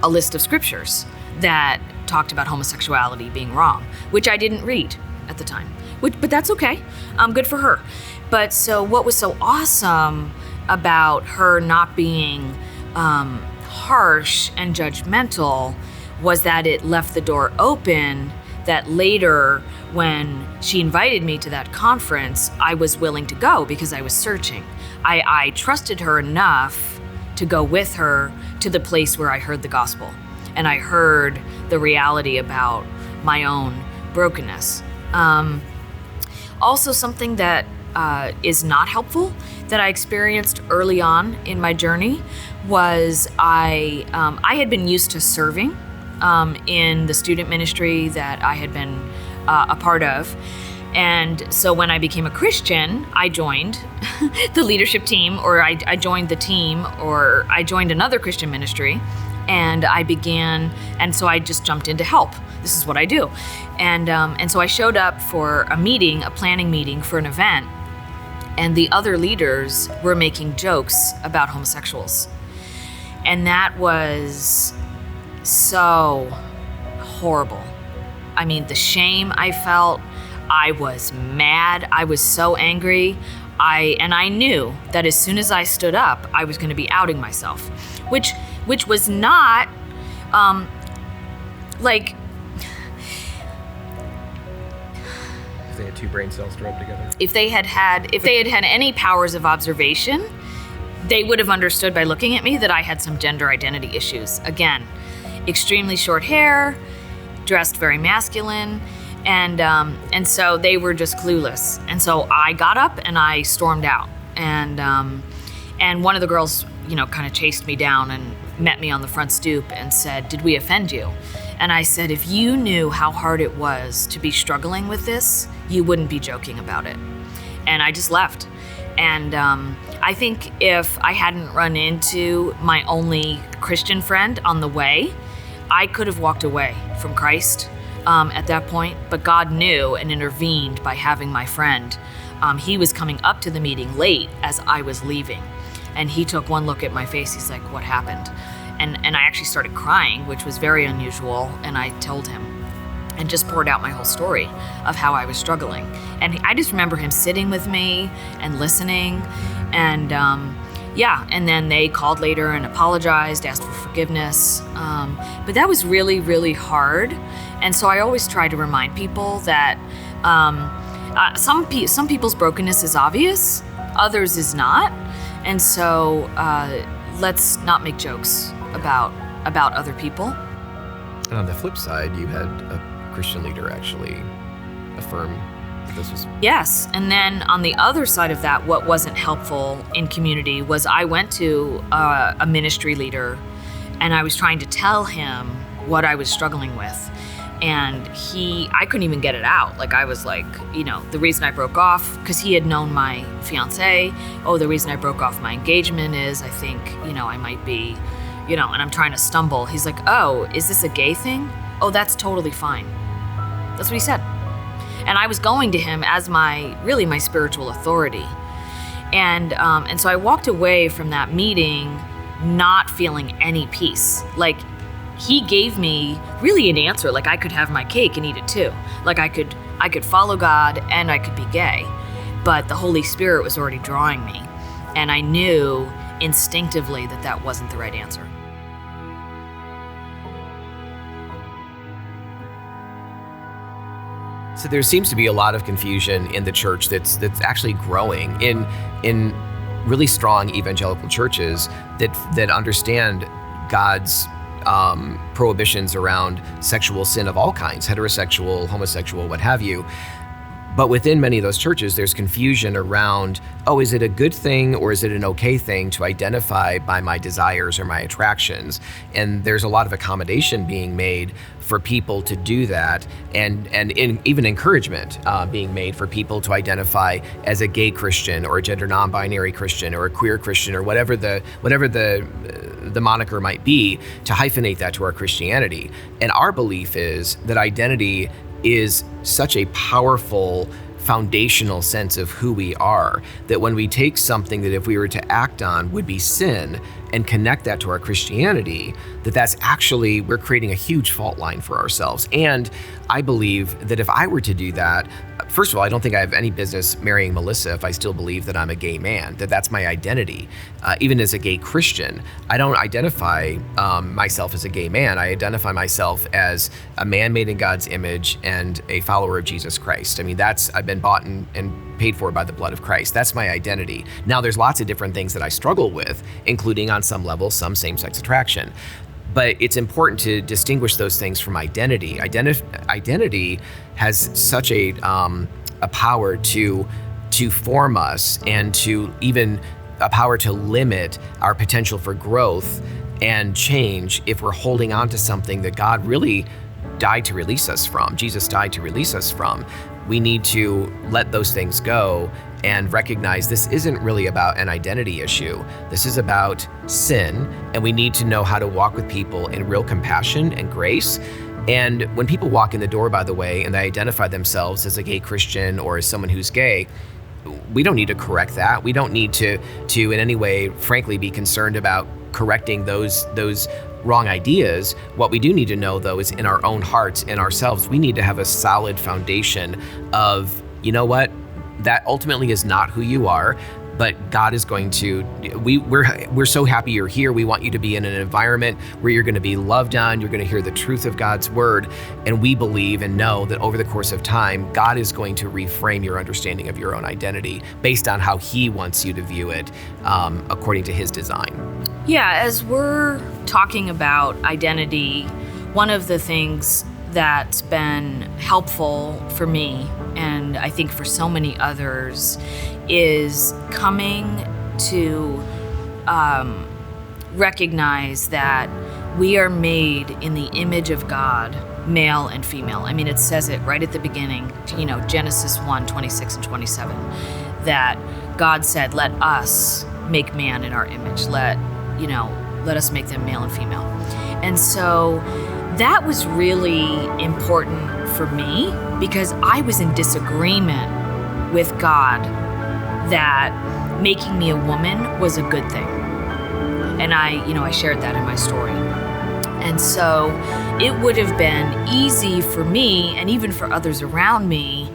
a list of scriptures that talked about homosexuality being wrong, which I didn't read at the time, but that's okay. Good for her. But so what was so awesome about her not being harsh and judgmental was that it left the door open that later, when she invited me to that conference, I was willing to go because I was searching. I trusted her enough to go with her to the place where I heard the gospel. And I heard the reality about my own brokenness. Also, something that is not helpful that I experienced early on in my journey was I had been used to serving in the student ministry that I had been a part of. And so when I became a Christian, I joined the leadership team, or I joined the team, or I joined another Christian ministry, and so I just jumped in to help. This is what I do. And so I showed up for a planning meeting for an event, and the other leaders were making jokes about homosexuals. And that was so horrible. I mean, the shame I felt, I was mad, I was so angry. I knew that as soon as I stood up, I was going to be outing myself, which was not like. They had two brain cells to rub together. If they had had any powers of observation, they would have understood by looking at me that I had some gender identity issues. Again, extremely short hair, dressed very masculine, and so they were just clueless. And so I got up and I stormed out, and one of the girls, kind of chased me down and met me on the front stoop and said, "Did we offend you?" And I said, "If you knew how hard it was to be struggling with this, you wouldn't be joking about it." And I just left. And I think if I hadn't run into my only Christian friend on the way, I could have walked away from Christ at that point. But God knew and intervened by having my friend. He was coming up to the meeting late as I was leaving. And he took one look at my face. He's like, "What happened?" And I actually started crying, which was very unusual. And I told him and just poured out my whole story of how I was struggling. And I just remember him sitting with me and listening. And and then they called later and apologized, asked for forgiveness. But that was really, really hard. And so I always try to remind people that some people's brokenness is obvious, others is not. And so let's not make jokes about other people. And on the flip side, you had a Christian leader actually affirm that this was... Yes, and then on the other side of that, what wasn't helpful in community was I went to a ministry leader and I was trying to tell him what I was struggling with. And I couldn't even get it out. Like, I was like, the reason I broke off, because he had known my fiance. Oh, the reason I broke off my engagement is I think, I might be, and I'm trying to stumble. He's like, "Oh, is this a gay thing? Oh, that's totally fine." That's what he said. And I was going to him as my spiritual authority. And so I walked away from that meeting not feeling any peace. Like, he gave me really an answer. Like, I could have my cake and eat it too. Like, I could follow God and I could be gay. But the Holy Spirit was already drawing me. And I knew instinctively that wasn't the right answer. So there seems to be a lot of confusion in the church that's actually growing in really strong evangelical churches that understand God's prohibitions around sexual sin of all kinds, heterosexual, homosexual, what have you. But within many of those churches, there's confusion around, oh, is it a good thing or is it an okay thing to identify by my desires or my attractions? And there's a lot of accommodation being made for people to do that, and even encouragement being made for people to identify as a gay Christian or a gender non-binary Christian or a queer Christian or whatever the moniker might be, to hyphenate that to our Christianity. And our belief is that identity is such a powerful foundational sense of who we are, that when we take something that if we were to act on would be sin and connect that to our Christianity, that's actually, we're creating a huge fault line for ourselves. And I believe that if I were to do that, first of all, I don't think I have any business marrying Melissa if I still believe that I'm a gay man, that's my identity. Even as a gay Christian, I don't identify myself as a gay man. I identify myself as a man made in God's image and a follower of Jesus Christ. I mean, I've been bought and paid for by the blood of Christ. That's my identity. Now, there's lots of different things that I struggle with, including on some level, some same-sex attraction. But it's important to distinguish those things from identity. Identity has such a power to form us, and to even a power to limit our potential for growth and change if we're holding on to something that God really died to release us from. Jesus died to release us from. We need to let those things go and recognize this isn't really about an identity issue. This is about sin, and we need to know how to walk with people in real compassion and grace. And when people walk in the door, by the way, and they identify themselves as a gay Christian or as someone who's gay, we don't need to correct that. We don't need to in any way, frankly, be concerned about correcting those wrong ideas. What we do need to know, though, is in our own hearts and ourselves, we need to have a solid foundation of, you know what, that ultimately is not who you are, but God is going to, we're so happy you're here. We want you to be in an environment where you're going to be loved on, you're going to hear the truth of God's word, and we believe and know that over the course of time, God is going to reframe your understanding of your own identity based on how he wants you to view it, according to his design. Yeah, as we're talking about identity, one of the things that's been helpful for me, and I think for so many others, is coming to recognize that we are made in the image of God, male and female. I mean, it says it right at the beginning, Genesis 1:26 and 27, that God said, let us make man in our image. Let us make them male and female. And so that was really important for me, because I was in disagreement with God that making me a woman was a good thing. And I shared that in my story. And so it would have been easy for me, and even for others around me,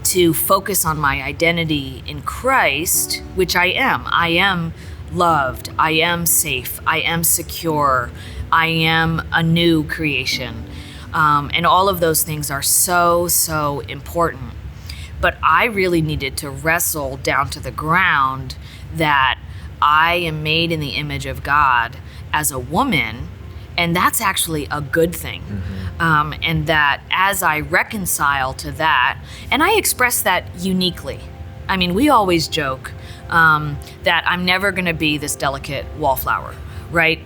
to focus on my identity in Christ, which I am. I am loved, I am safe, I am secure, I am a new creation. And all of those things are so, so important. But I really needed to wrestle down to the ground that I am made in the image of God as a woman, and that's actually a good thing. Mm-hmm. And that as I reconcile to that, and I express that uniquely. I mean, we always joke that I'm never going to be this delicate wallflower, right?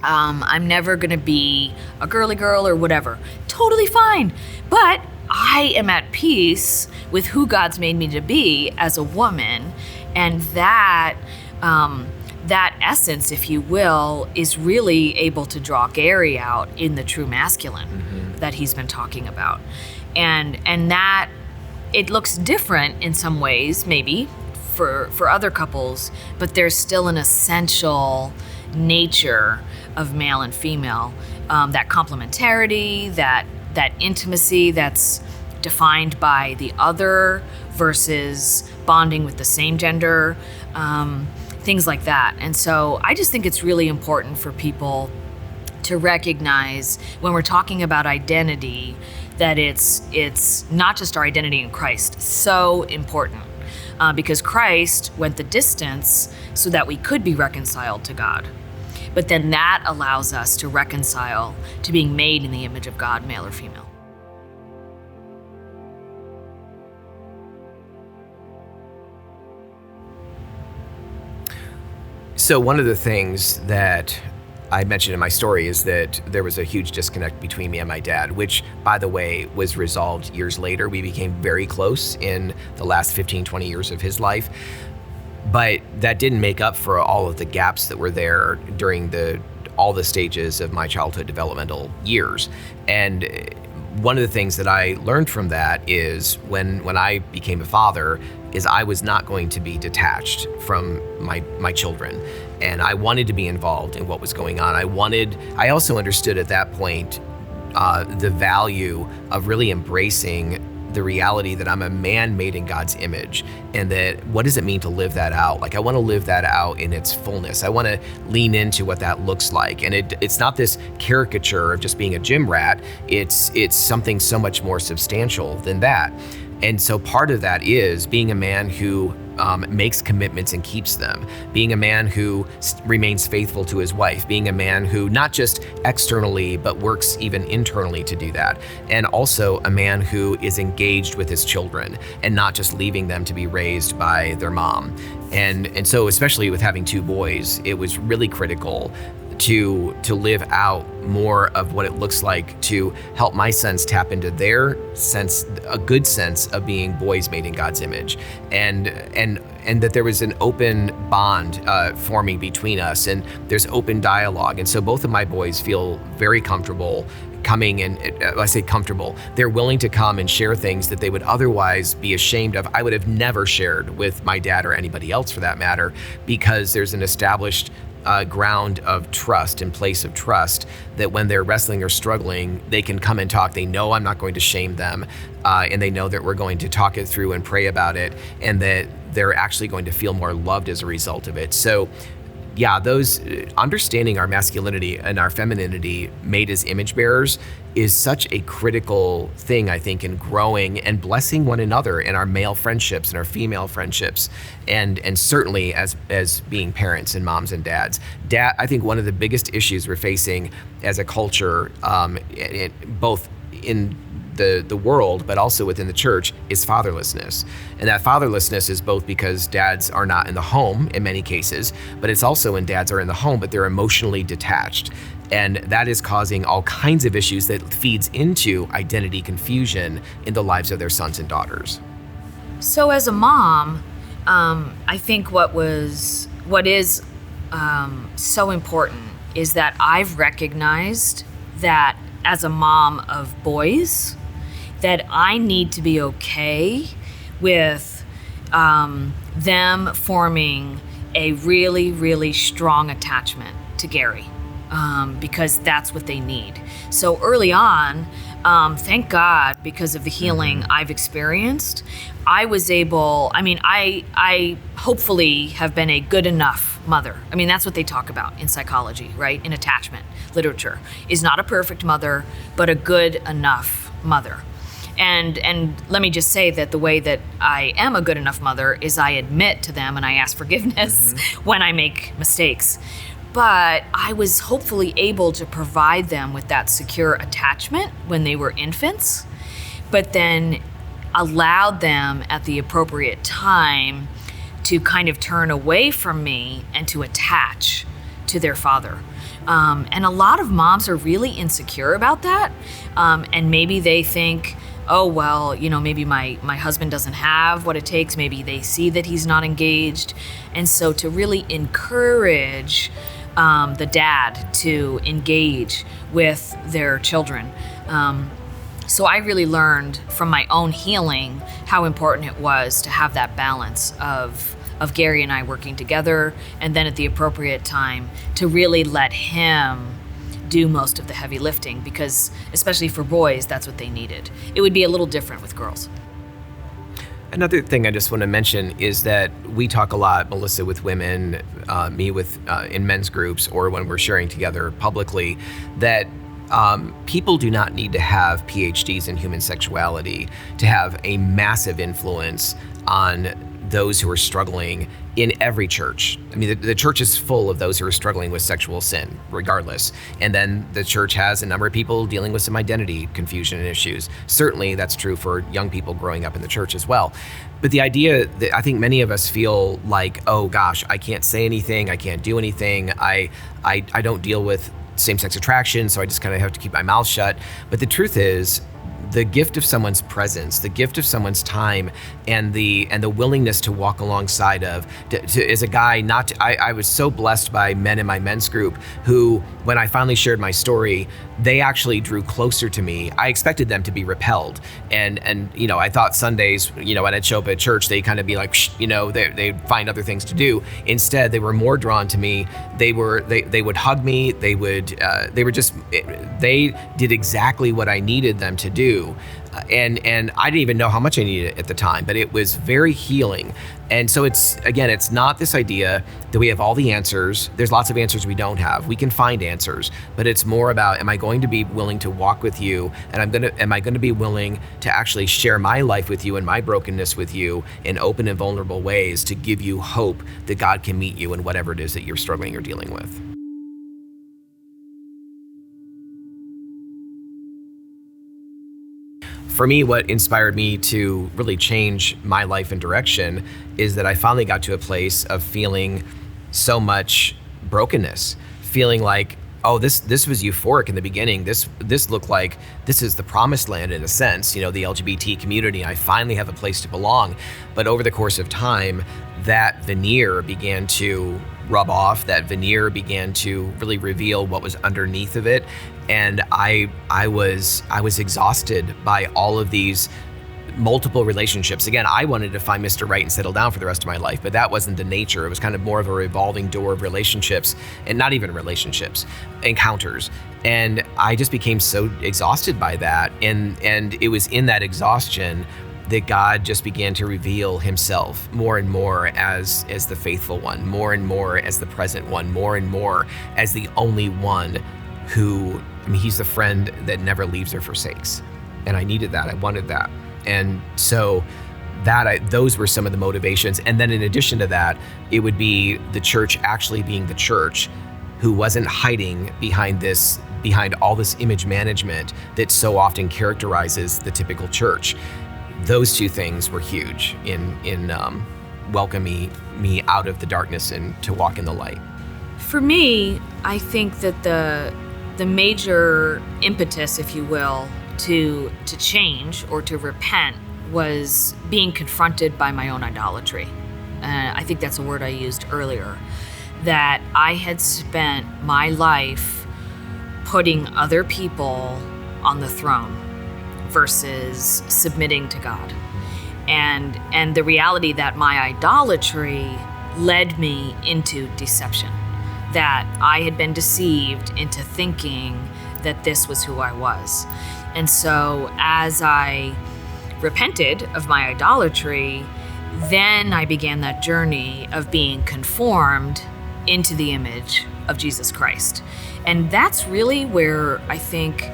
I'm never going to be a girly girl or whatever. Totally fine. But I am at peace with who God's made me to be as a woman. And that essence, if you will, is really able to draw Garry out in the true masculine mm-hmm. that he's been talking about. And that it looks different in some ways, maybe, for other couples, but there's still an essential nature of male and female, that complementarity, that intimacy that's defined by the other versus bonding with the same gender, things like that. And so I just think it's really important for people to recognize when we're talking about identity that it's not just our identity in Christ. So important. Because Christ went the distance so that we could be reconciled to God. But then that allows us to reconcile to being made in the image of God, male or female. So one of the things that I mentioned in my story is that there was a huge disconnect between me and my dad, which, by the way, was resolved years later. We became very close in the last 15, 20 years of his life. But that didn't make up for all of the gaps that were there during all the stages of my childhood developmental years. And one of the things that I learned from that is when I became a father, is I was not going to be detached from my children. And I wanted to be involved in what was going on. I also understood at that point the value of really embracing the reality that I'm a man made in God's image, and that what does it mean to live that out? Like, I want to live that out in its fullness. I want to lean into what that looks like. And it's not this caricature of just being a gym rat. It's something so much more substantial than that. And so part of that is being a man who makes commitments and keeps them, being a man who remains faithful to his wife, being a man who not just externally, but works even internally to do that. And also a man who is engaged with his children and not just leaving them to be raised by their mom. And so especially with having two boys, it was really critical to live out more of what it looks like to help my sons tap into their sense, a good sense of being boys made in God's image, and that there was an open bond forming between us, and there's open dialogue. And so both of my boys feel very comfortable coming, and I say comfortable, they're willing to come and share things that they would otherwise be ashamed of. I would have never shared with my dad or anybody else for that matter, because there's an established ground of trust and place of trust that when they're wrestling or struggling, they can come and talk. They know I'm not going to shame them, and they know that we're going to talk it through and pray about it, and that they're actually going to feel more loved as a result of it. So yeah, those understanding our masculinity and our femininity made as image bearers is such a critical thing, I think, in growing and blessing one another in our male friendships and our female friendships, and certainly as being parents and moms and dads. I think one of the biggest issues we're facing as a culture, both in the world, but also within the church, is fatherlessness. And that fatherlessness is both because dads are not in the home in many cases, but it's also when dads are in the home, but they're emotionally detached. And that is causing all kinds of issues that feeds into identity confusion in the lives of their sons and daughters. So as a mom, I think what is so important is that I've recognized that as a mom of boys, that I need to be okay with them forming a really, really strong attachment to Garry, because that's what they need. So early on, thank God, because of the healing I've experienced, I was able, I hopefully have been a good enough mother. I mean, that's what they talk about in psychology, right? In attachment literature, is not a perfect mother, but a good enough mother. And let me just say that the way that I am a good enough mother is I admit to them and I ask forgiveness when I make mistakes. But I was hopefully able to provide them with that secure attachment when they were infants, but then allowed them at the appropriate time to kind of turn away from me and to attach to their father. And a lot of moms are really insecure about that. And maybe they think, oh, well, maybe my husband doesn't have what it takes. Maybe they see that he's not engaged. And so to really encourage the dad to engage with their children. So I really learned from my own healing how important it was to have that balance of Garry and I working together, and then at the appropriate time to really let him do most of the heavy lifting, because especially for boys, that's what they needed. It would be a little different with girls. Another thing I just want to mention is that we talk a lot, Melissa, with women, me with in men's groups, or when we're sharing together publicly, that people do not need to have PhDs in human sexuality to have a massive influence on those who are struggling in every church. I mean, the church is full of those who are struggling with sexual sin, regardless. And then the church has a number of people dealing with some identity confusion and issues. Certainly, that's true for young people growing up in the church as well. But the idea that I think many of us feel like, oh gosh, I can't say anything, I can't do anything, I don't deal with same-sex attraction, so I just kind of have to keep my mouth shut. But the truth is, the gift of someone's presence, the gift of someone's time, and the willingness to walk alongside of, as a guy, I was so blessed by men in my men's group who, when I finally shared my story, they actually drew closer to me. I expected them to be repelled, and I thought Sundays, when I'd show up at church, they kind of be like, they'd find other things to do. Instead, they were more drawn to me. They would hug me. They did exactly what I needed them to do. And I didn't even know how much I needed at the time, but it was very healing. And so it's not this idea that we have all the answers. There's lots of answers we don't have. We can find answers, but it's more about, am I going to be willing to walk with you? And am I going to be willing to actually share my life with you and my brokenness with you in open and vulnerable ways to give you hope that God can meet you in whatever it is that you're struggling or dealing with? For me, what inspired me to really change my life and direction is that I finally got to a place of feeling so much brokenness, feeling like, oh, this was euphoric in the beginning. This looked like this is the promised land in a sense, the LGBT community. I finally have a place to belong. But over the course of time, that veneer began to rub off. That veneer began to really reveal what was underneath of it. And I was exhausted by all of these multiple relationships. Again, I wanted to find Mr. Right and settle down for the rest of my life, but that wasn't the nature. It was kind of more of a revolving door of relationships, and not even relationships, encounters. And I just became so exhausted by that. And it was in that exhaustion that God just began to reveal himself more and more as the faithful one, more and more as the present one, more and more as the only one who, he's the friend that never leaves or forsakes. And I needed that. I wanted that. And so those were some of the motivations. And then in addition to that, it would be the church actually being the church who wasn't hiding behind all this image management that so often characterizes the typical church. Those two things were huge in welcoming me out of the darkness and to walk in the light. For me, I think that the major impetus, if you will, to change or to repent was being confronted by my own idolatry. I think that's a word I used earlier, that I had spent my life putting other people on the throne versus submitting to God. And the reality that my idolatry led me into deception, that I had been deceived into thinking that this was who I was. And so as I repented of my idolatry, then I began that journey of being conformed into the image of Jesus Christ. And that's really where I think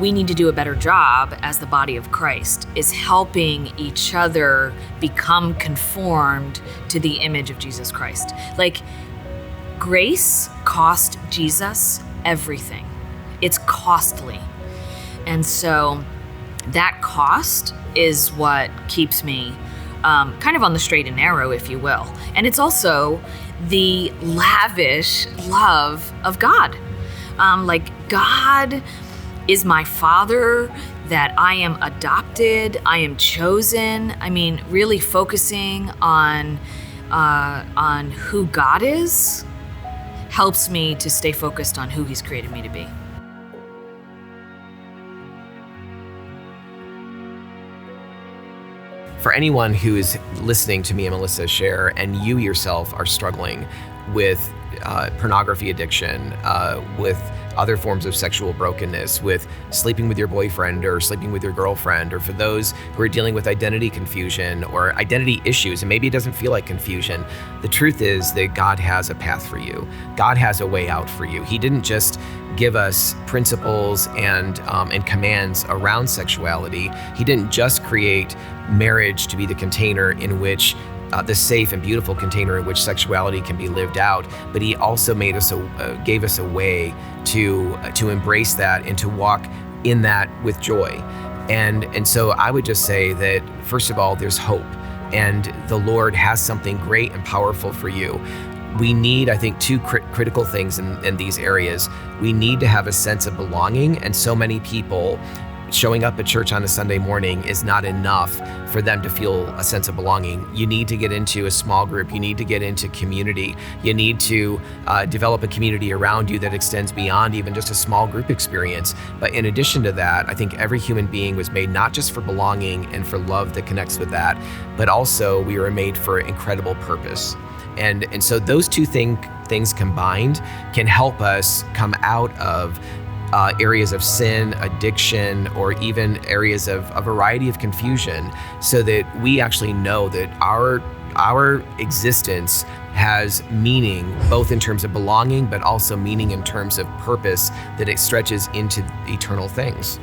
we need to do a better job as the body of Christ, is helping each other become conformed to the image of Jesus Christ. Like, grace cost Jesus everything. It's costly. And so that cost is what keeps me kind of on the straight and narrow, if you will. And it's also the lavish love of God. God is my Father, that I am adopted, I am chosen. Really focusing on who God is helps me to stay focused on who He's created me to be. For anyone who is listening to me and Melissa share, and you yourself are struggling with pornography addiction, with other forms of sexual brokenness, with sleeping with your boyfriend or sleeping with your girlfriend, or for those who are dealing with identity confusion or identity issues, and maybe it doesn't feel like confusion. The truth is that God has a path for you. God has a way out for you. He didn't just give us principles and commands around sexuality. He didn't just create marriage to be the container in which the safe and beautiful container in which sexuality can be lived out, but he also gave us a way to embrace that and to walk in that with joy. And so I would just say that, first of all, there's hope, and the Lord has something great and powerful for you. We need, I think, two critical things in these areas. We need to have a sense of belonging, and so many people showing up at church on a Sunday morning is not enough for them to feel a sense of belonging. You need to get into a small group. You need to get into community. You need to develop a community around you that extends beyond even just a small group experience. But in addition to that, I think every human being was made not just for belonging and for love that connects with that, but also we were made for incredible purpose. And so those two things combined can help us come out of areas of sin, addiction, or even areas of a variety of confusion, so that we actually know that our existence has meaning, both in terms of belonging, but also meaning in terms of purpose, that it stretches into eternal things.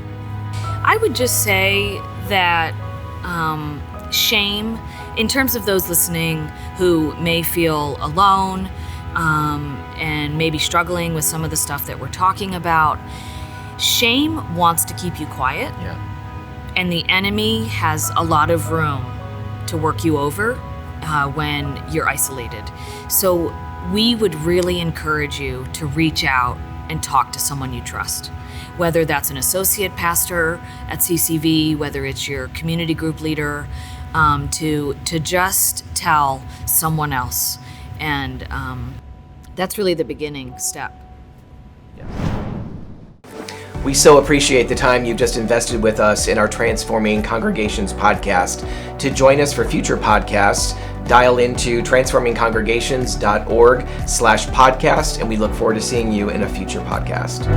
I would just say that shame, in terms of those listening who may feel alone, and maybe struggling with some of the stuff that we're talking about, shame wants to keep you quiet. Yeah. And the enemy has a lot of room to work you over when you're isolated. So we would really encourage you to reach out and talk to someone you trust, whether that's an associate pastor at CCV, whether it's your community group leader, to just tell someone else. And that's really the beginning step. We so appreciate the time you've just invested with us in our Transforming Congregations podcast. To join us for future podcasts, dial into transformingcongregations.org/podcast, and we look forward to seeing you in a future podcast.